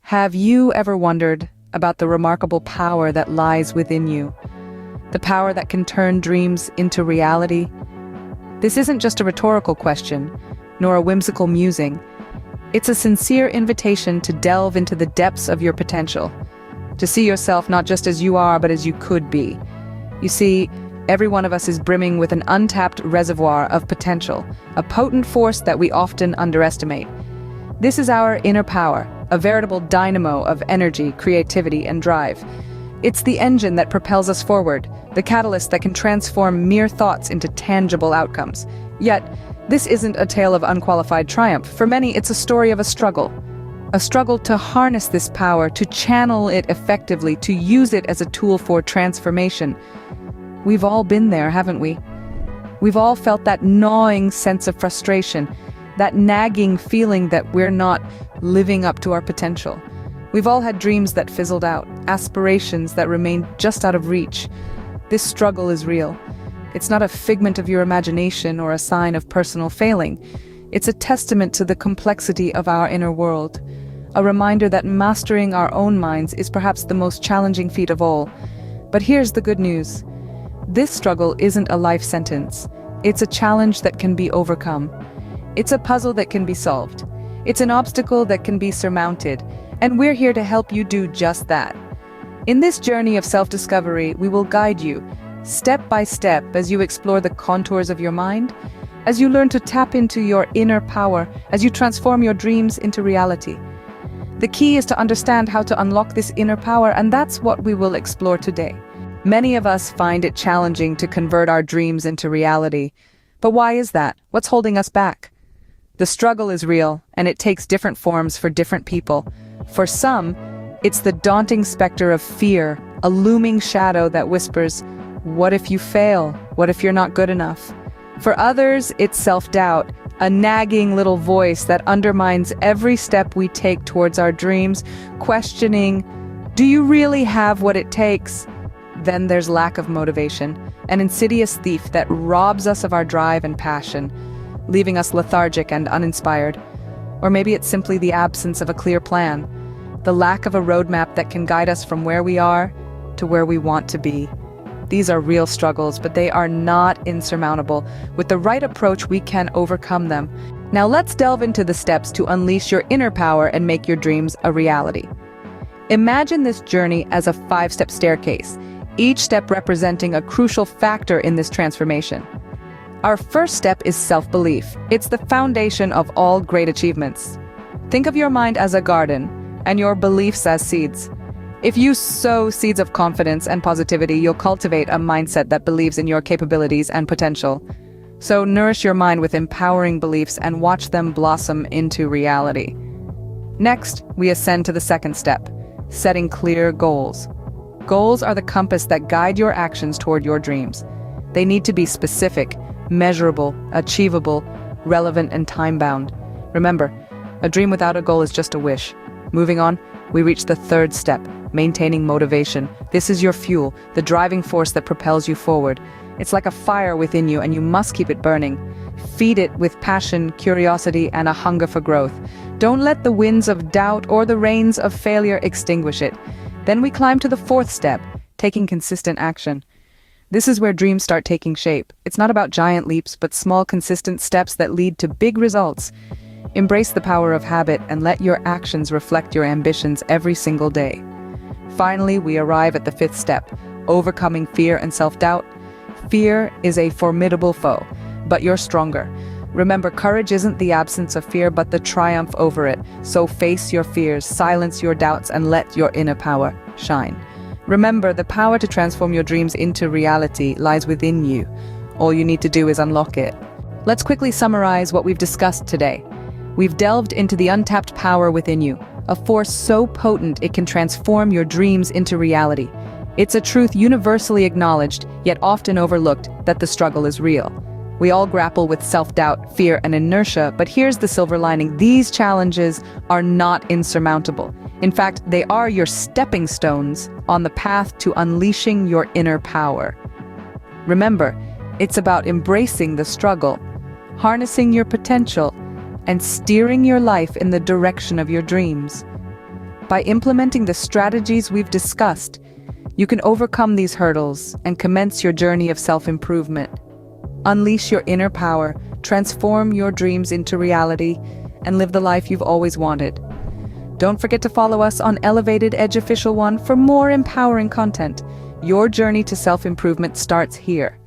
Have you ever wondered about the remarkable power that lies within you? The power that can turn dreams into reality? This isn't just a rhetorical question, nor a whimsical musing. It's a sincere invitation to delve into the depths of your potential, to see yourself not just as you are, but as you could be. You see, every one of us is brimming with an untapped reservoir of potential, a potent force that we often underestimate. This is our inner power, a veritable dynamo of energy, creativity, and drive. It's the engine that propels us forward, the catalyst that can transform mere thoughts into tangible outcomes. Yet, this isn't a tale of unqualified triumph. For many, it's a story of a struggle to harness this power, to channel it effectively, to use it as a tool for transformation. We've all been there, haven't we? We've all felt that gnawing sense of frustration, that nagging feeling that we're not living up to our potential. We've all had dreams that fizzled out, aspirations that remained just out of reach. This struggle is real. It's not a figment of your imagination or a sign of personal failing. It's a testament to the complexity of our inner world, a reminder that mastering our own minds is perhaps the most challenging feat of all. But here's the good news. This struggle isn't a life sentence. It's a challenge that can be overcome. It's a puzzle that can be solved. It's an obstacle that can be surmounted, and we're here to help you do just that. In this journey of self-discovery, we will guide you, step by step, as you explore the contours of your mind, as you learn to tap into your inner power, as you transform your dreams into reality. The key is to understand how to unlock this inner power, and that's what we will explore today. Many of us find it challenging to convert our dreams into reality. But why is that? What's holding us back? The struggle is real, and it takes different forms for different people. For some, it's the daunting specter of fear, a looming shadow that whispers, "What if you fail? What if you're not good enough?" For others, it's self-doubt, a nagging little voice that undermines every step we take towards our dreams, questioning, "Do you really have what it takes?" Then there's lack of motivation, an insidious thief that robs us of our drive and passion, leaving us lethargic and uninspired. Or maybe it's simply the absence of a clear plan, the lack of a roadmap that can guide us from where we are to where we want to be. These are real struggles, but they are not insurmountable. With the right approach, we can overcome them. Now let's delve into the steps to unleash your inner power and make your dreams a reality. Imagine this journey as a 5-step staircase, each step representing a crucial factor in this transformation. Our first step is self-belief. It's the foundation of all great achievements. Think of your mind as a garden, and your beliefs as seeds. If you sow seeds of confidence and positivity, you'll cultivate a mindset that believes in your capabilities and potential. So nourish your mind with empowering beliefs and watch them blossom into reality. Next, we ascend to the second step, setting clear goals. Goals are the compass that guide your actions toward your dreams. They need to be specific, measurable, achievable, relevant, and time-bound. Remember, a dream without a goal is just a wish. Moving on, we reach the third step, maintaining motivation. This is your fuel, the driving force that propels you forward. It's like a fire within you, and you must keep it burning. Feed it with passion, curiosity, and a hunger for growth. Don't let the winds of doubt or the rains of failure extinguish it. Then we climb to the fourth step, taking consistent action. This is where dreams start taking shape. It's not about giant leaps, but small, consistent steps that lead to big results. Embrace the power of habit and let your actions reflect your ambitions every single day. Finally, we arrive at the fifth step, overcoming fear and self-doubt. Fear is a formidable foe, but you're stronger. Remember, courage isn't the absence of fear, but the triumph over it. So face your fears, silence your doubts, and let your inner power shine. Remember, the power to transform your dreams into reality lies within you. All you need to do is unlock it. Let's quickly summarize what we've discussed today. We've delved into the untapped power within you, a force so potent it can transform your dreams into reality. It's a truth universally acknowledged, yet often overlooked, that the struggle is real. We all grapple with self-doubt, fear, and inertia, but here's the silver lining. These challenges are not insurmountable. In fact, they are your stepping stones on the path to unleashing your inner power. Remember, it's about embracing the struggle, harnessing your potential, and steering your life in the direction of your dreams. By implementing the strategies we've discussed, you can overcome these hurdles and commence your journey of self-improvement. Unleash your inner power, transform your dreams into reality, and live the life you've always wanted. Don't forget to follow us on Elevated Edge Official One for more empowering content. Your journey to self-improvement starts here.